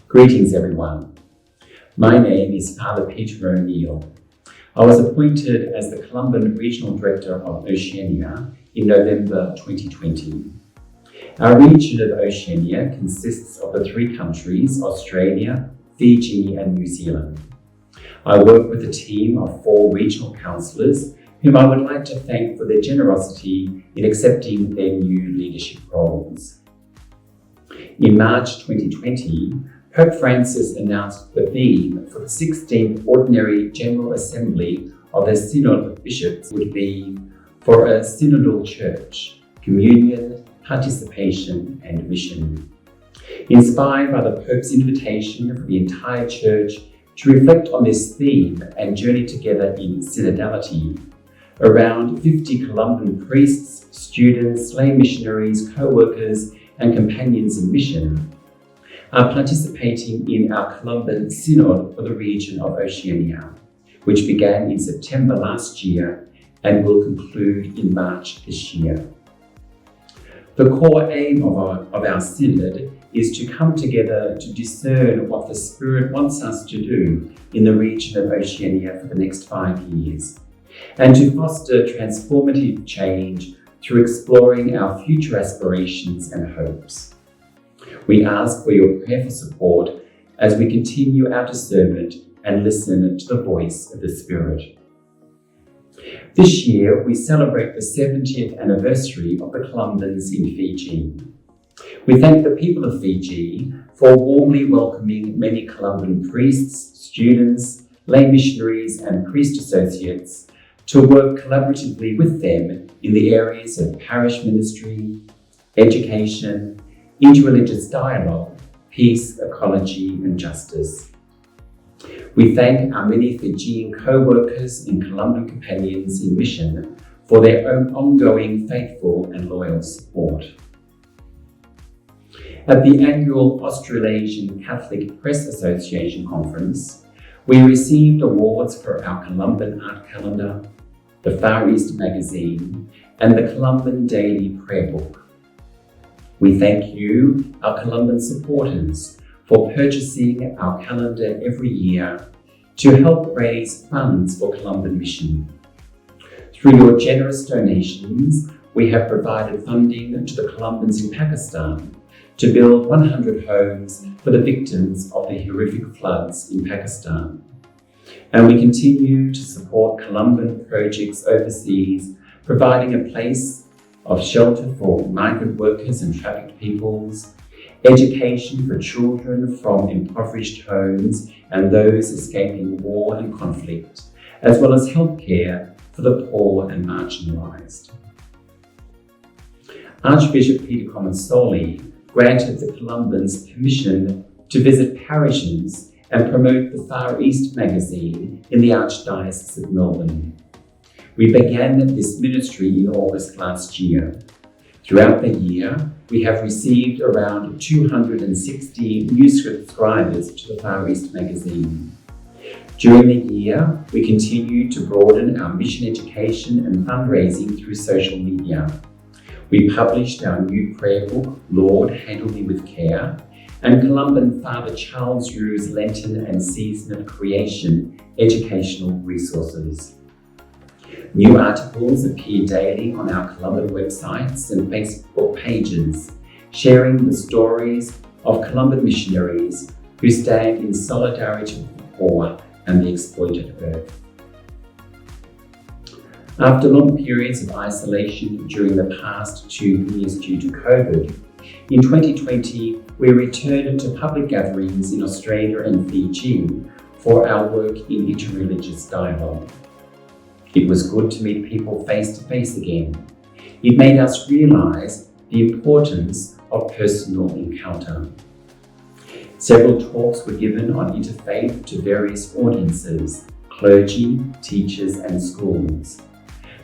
Greetings everyone. My name is Father Peter O'Neill. I was appointed as the Columban Regional Director of Oceania in November 2020. Our region of Oceania consists of the three countries, Australia, Fiji and New Zealand. I work with a team of 4 regional councillors whom I would like to thank for their generosity in accepting their new leadership roles. In March 2020, Pope Francis announced the theme for the 16th Ordinary General Assembly of the Synod of Bishops would be for a synodal church, communion, participation and mission. Inspired by the Pope's invitation for the entire Church to reflect on this theme and journey together in synodality, around 50 Columban priests, students, lay missionaries, co-workers and companions in mission are participating in our Columban Synod for the region of Oceania, which began in September last year and will conclude in March this year. The core aim of our Synod is to come together to discern what the Spirit wants us to do in the region of Oceania for the next 5 years, and to foster transformative change through exploring our future aspirations and hopes. We ask for your prayerful support as we continue our discernment and listen to the voice of the Spirit. This year, we celebrate the 70th anniversary of the Columbans in Fiji. We thank the people of Fiji for warmly welcoming many Columban priests, students, lay missionaries and priest associates to work collaboratively with them in the areas of parish ministry, education, interreligious dialogue, peace, ecology and justice. We thank our many Fijian co-workers and Columban companions in mission for their own ongoing faithful and loyal support. At the annual Australasian Catholic Press Association conference, we received awards for our Columban art calendar, the Far East magazine, and the Columban Daily Prayer Book. We thank you, our Columban supporters, for purchasing our calendar every year to help raise funds for Columban mission. Through your generous donations, we have provided funding to the Columbans in Pakistan to build 100 homes for the victims of the horrific floods in Pakistan. And we continue to support Columban projects overseas, providing a place of shelter for migrant workers and trafficked peoples, education for children from impoverished homes and those escaping war and conflict, as well as healthcare for the poor and marginalised. Archbishop Peter Comensoli granted the Columbans permission to visit parishes and promote the Far East magazine in the Archdiocese of Melbourne. We began this ministry in August last year. Throughout the year, we have received around 260 new subscribers to the Far East magazine. During the year, we continue to broaden our mission education and fundraising through social media. We published our new prayer book, Lord, Handle Me With Care, and Columban Father Charles Yu's Lenten and Season of Creation educational resources. New articles appear daily on our Columban websites and Facebook pages, sharing the stories of Columban missionaries who stand in solidarity with the poor and the exploited earth. After long periods of isolation during the past 2 years due to COVID, in 2020 we returned to public gatherings in Australia and Fiji for our work in interreligious dialogue. It was good to meet people face to face again. It made us realise the importance of personal encounter. Several talks were given on interfaith to various audiences, clergy, teachers and schools.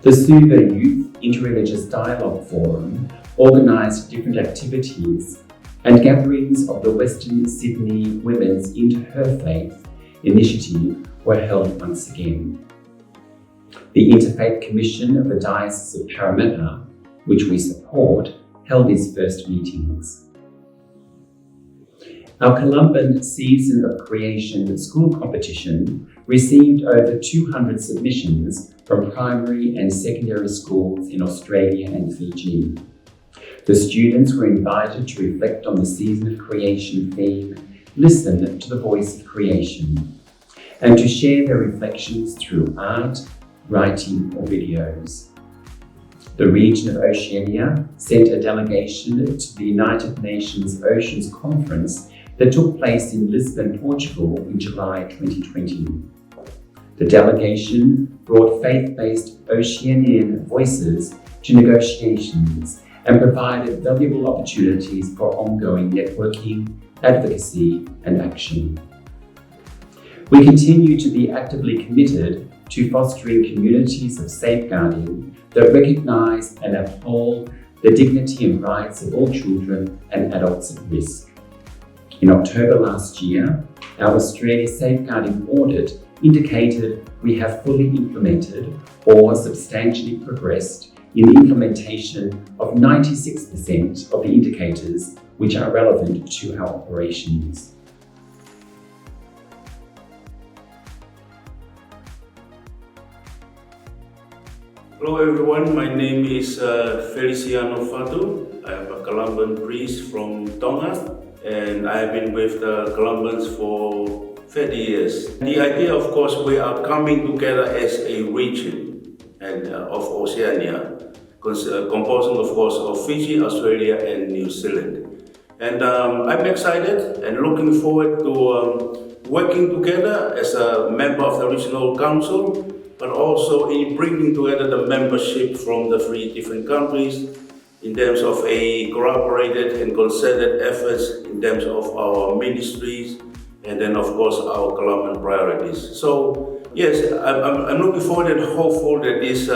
The Suva Youth Interreligious Dialogue Forum organised different activities, and gatherings of the Western Sydney Women's Interfaith Initiative were held once again. The Interfaith Commission of the Diocese of Parramatta, which we support, held its first meetings. Our Columban Season of Creation school competition received over 200 submissions from primary and secondary schools in Australia and Fiji. The students were invited to reflect on the Season of Creation theme, Listen to the Voice of Creation, and to share their reflections through art, writing, or videos. The region of Oceania sent a delegation to the United Nations Oceans Conference that took place in Lisbon, Portugal in July 2020. The delegation brought faith-based Oceanian voices to negotiations and provided valuable opportunities for ongoing networking, advocacy, and action. We continue to be actively committed to fostering communities of safeguarding that recognise and uphold the dignity and rights of all children and adults at risk. In October last year, our Australia Safeguarding Audit indicated we have fully implemented or substantially progressed in the implementation of 96% of the indicators which are relevant to our operations. Hello everyone, my name is Feliciano Fatu. I am a Columban priest from Tonga, and I have been with the Columbans for 30 years. The idea, of course, we are coming together as a region of Oceania, composing, of course, of Fiji, Australia, and New Zealand. And I'm excited and looking forward to working together as a member of the Regional Council, but also in bringing together the membership from the 3 different countries in terms of a collaborated and concerted efforts in terms of our ministries and then of course our Columban priorities. So yes, I'm looking forward and hopeful that this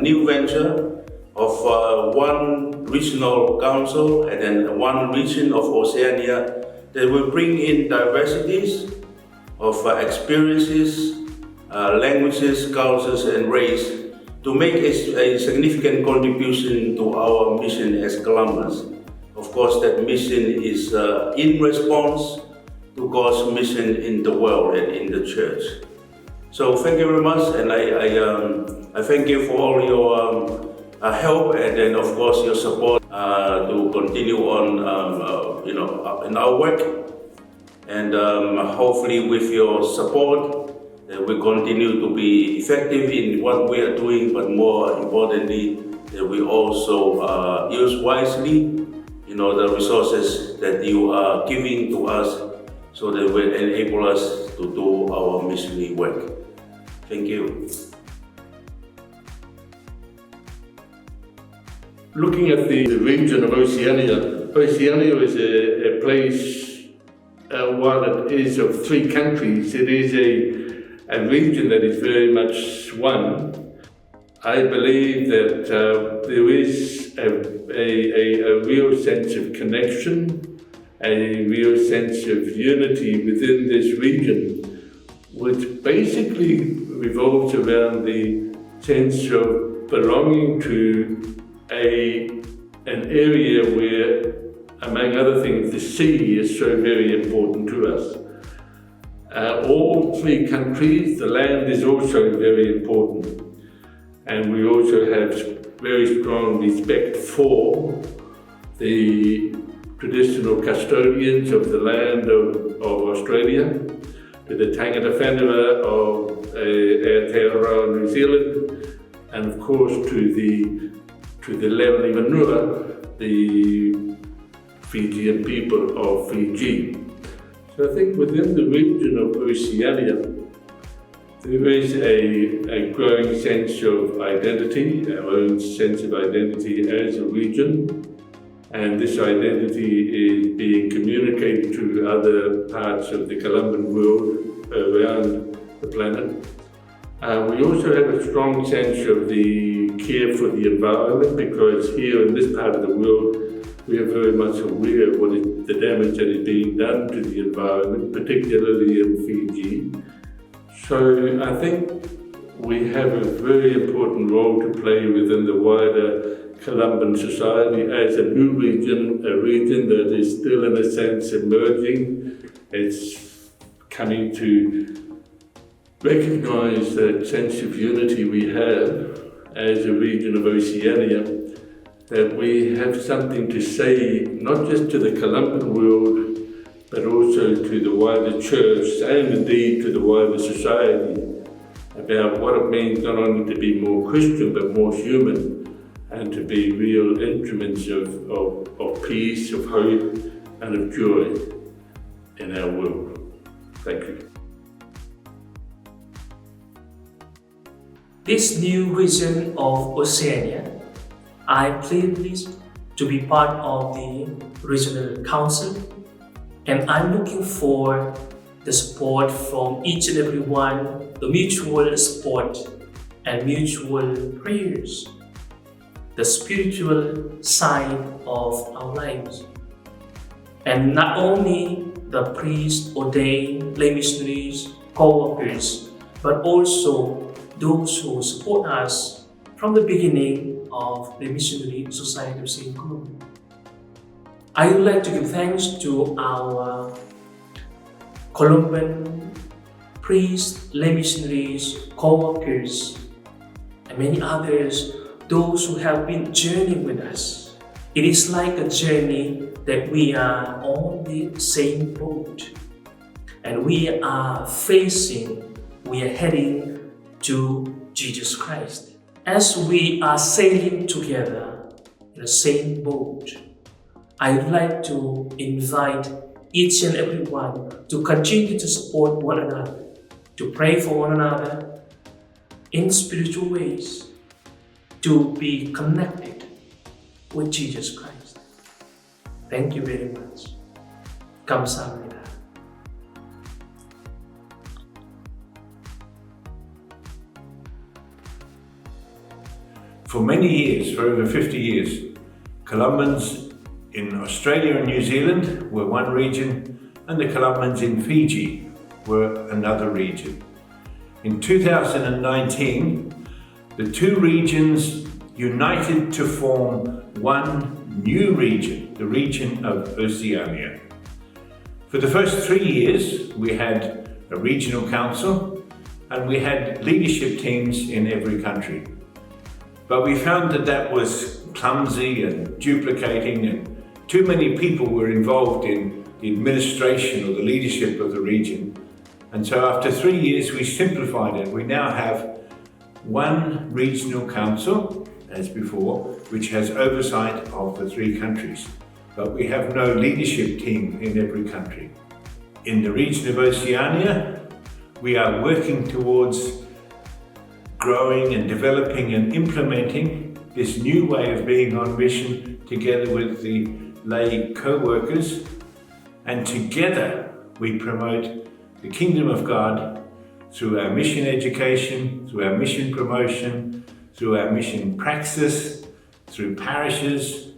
new venture of one regional council and then one region of Oceania that will bring in diversities of experiences, languages, cultures, and race to make a significant contribution to our mission as Columbans. Of course, that mission is in response to God's mission in the world and in the church. So thank you very much, and I thank you for all your help and then of course your support to continue on in our work, and hopefully with your support that we continue to be effective in what we are doing, but more importantly, that we also use wisely, the resources that you are giving to us, so that will enable us to do our missionary work. Thank you. Looking at the region of Oceania, Oceania is a place, while it is of 3 countries, it is a region that is very much one. I believe that there is a real sense of connection, a real sense of unity within this region, which basically revolves around the sense of belonging to an area where, among other things, the sea is so very important to us. All 3 countries, the land is also very important, and we also have very strong respect for the traditional custodians of the land of Australia, to the Tangata Whenua of Aotearoa, New Zealand, and of course to the Lerni Manua, the Fijian people of Fiji. So I think within the region of Oceania, there is a growing sense of identity, our own sense of identity as a region, and this identity is being communicated to other parts of the Columban world around the planet. We also have a strong sense of the care for the environment, because here in this part of the world, we are very much aware of the damage that is being done to the environment, particularly in Fiji. So I think we have a very important role to play within the wider Colombian society as a new region, a region that is still in a sense emerging. It's coming to recognize that sense of unity we have as a region of Oceania, that we have something to say, not just to the Colombian world, but also to the wider church and indeed to the wider society, about what it means not only to be more Christian but more human, and to be real instruments of peace, of hope, and of joy in our world. Thank you. This new region of Oceania, I am privileged to be part of the Regional Council, and I'm looking for the support from each and every one, the mutual support and mutual prayers, the spiritual side of our lives. And not only the priests, ordained, lay missionaries, co-workers, but also those who support us from the beginning of the Missionary Society of St. Columba. I would like to give thanks to our Colombian priests, lay missionaries, co-workers, and many others, those who have been journeying with us. It is like a journey that we are on the same boat, and we are heading to Jesus Christ. As we are sailing together in the same boat, I would like to invite each and every one to continue to support one another, to pray for one another in spiritual ways, to be connected with Jesus Christ. Thank you very much. Kamsahamnida. For many years, for over 50 years, Colombians in Australia and New Zealand were one region, and the Colombians in Fiji were another region. In 2019, the two regions united to form one new region, the region of Oceania. For the first 3 years, we had a regional council and we had leadership teams in every country. But we found that that was clumsy and duplicating, and too many people were involved in the administration or the leadership of the region. And so after 3 years, we simplified it. We now have one regional council, as before, which has oversight of the 3 countries. But we have no leadership team in every country. In the region of Oceania, we are working towards growing and developing and implementing this new way of being on mission together with the lay co-workers, and together we promote the kingdom of God through our mission education, through our mission promotion, through our mission praxis, through parishes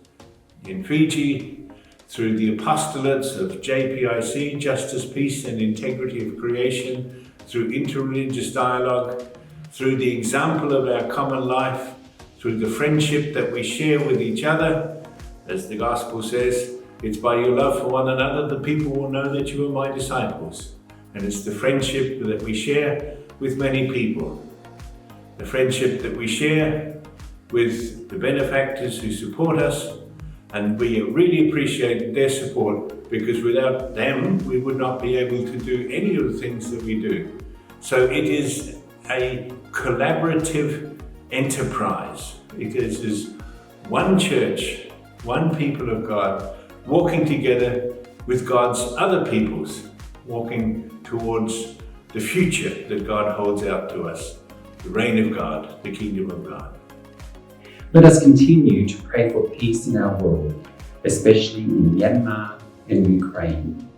in Fiji, through the apostolates of JPIC, Justice, Peace and Integrity of Creation, through interreligious dialogue, through the example of our common life, through the friendship that we share with each other. As the gospel says, it's by your love for one another that people will know that you are my disciples. And it's the friendship that we share with many people. The friendship that we share with the benefactors who support us, and we really appreciate their support, because without them we would not be able to do any of the things that we do. So it is a collaborative enterprise. It is one church, one people of God, walking together with God's other peoples, walking towards the future that God holds out to us, the reign of God, the kingdom of God. Let us continue to pray for peace in our world, especially in Myanmar and Ukraine.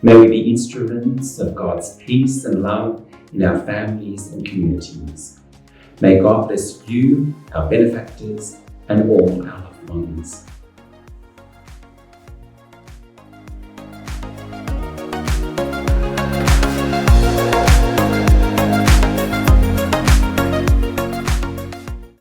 May we be instruments of God's peace and love in our families and communities. May God bless you, our benefactors, and all our loved ones.